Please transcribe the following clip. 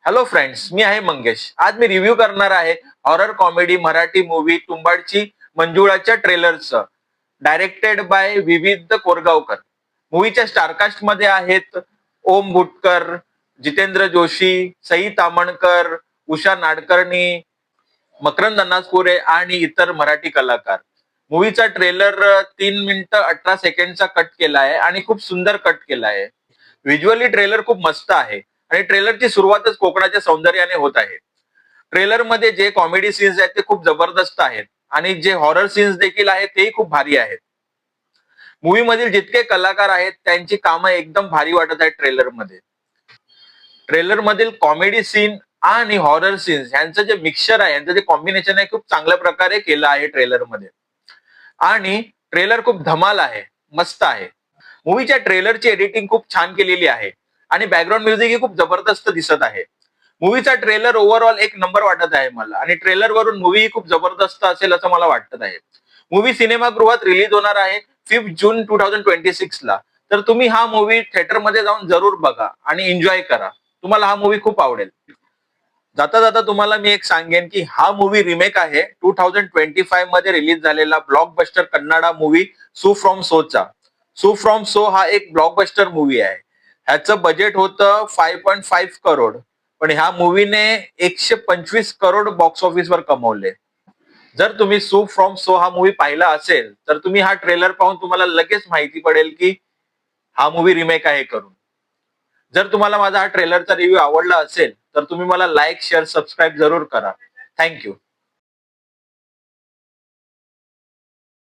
Hello friends, मी आहे मंगेश. आज मी review करणार आहे हॉरर कॉमेडी मराठी मूवी तुंबाडची मंजुळाच्या ट्रेलरचं, डायरेक्टेड बाय विविध कोरगावकर. मूवीच्या स्टारकास्ट मध्ये आहेत ओम भुटकर, जितेंद्र जोशी, सई तामणकर, उषा नाडकर्णी, मकरंद अनासपुरे आणि इतर मराठी कलाकार. मूवीचा ट्रेलर 3 मिनिटं 18 सेकंडचा कट केला आहे आणि खूप सुंदर कट केला आहे. व्हिज्युअली ट्रेलर खूप मस्त आहे आणि ट्रेलरची सुरुवातच कोकणाच्या सौंदर्याने होत आहे. ट्रेलर मध्ये जे कॉमेडी सीन्स आहेत ते खूप जबरदस्त आहेत आणि जे हॉरर सीन्स देखील आहेत तेही खूप भारी आहेत. मूवी मधील जितके कलाकार आहेत त्यांची कामं एकदम भारी वाटत आहेत ट्रेलर मध्ये. ट्रेलर मधील कॉमेडी सीन आणि हॉरर सीन्स यांचं जे मिक्सचर आहे, यांचं जे कॉम्बिनेशन आहे, खूप चांगल्या प्रकारे केलं आहे ट्रेलर मध्ये. आणि ट्रेलर खूप धमाल आहे, मस्त आहे. मूवीच्या ट्रेलरची एडिटिंग खूप छान केलेली आहे आणि बॅकग्राऊंड म्युझिक ही खूप जबरदस्त दिसत आहे. मूवीचा ट्रेलर ओव्हरऑल एक नंबर वाटत आहे मला आणि ट्रेलर वरून मूवी ही खूप जबरदस्त असेल असं मला वाटत आहे. मूवी सिनेमागृहात रिलीज होणार आहे 5 जून 2026 ला. तर तुम्ही हा मूवी थिएटरमध्ये जाऊन जरूर बघा आणि एन्जॉय करा. तुम्हाला हा मूवी खूप आवडेल. जाता जाता तुम्हाला मी एक सांगेन की हा मूवी रिमेक आहे 2025 मध्ये रिलीज झालेला ब्लॉकबस्टर कन्नडा मूवी सू फ्रॉम सोचा. सू फ्रॉम सो हा एक ब्लॉकबस्टर मूवी आहे. ह्याचं बजेट होतं 5.5 करोड, पण ह्या मूवीने 125 करोड बॉक्स ऑफिसवर कमवले. जर तुम्ही सू फ्रॉम सो हा मूवी पाहिला असेल तर तुम्ही हा ट्रेलर पाहून तुम्हाला लगेच माहिती पडेल की हा मूवी रिमेक आहे करून. जर तुम्हाला माझा हा ट्रेलरचा रिव्ह्यू आवडला असेल तर तुम्ही मला लाईक, शेअर, सबस्क्राईब जरूर करा. थँक्यू.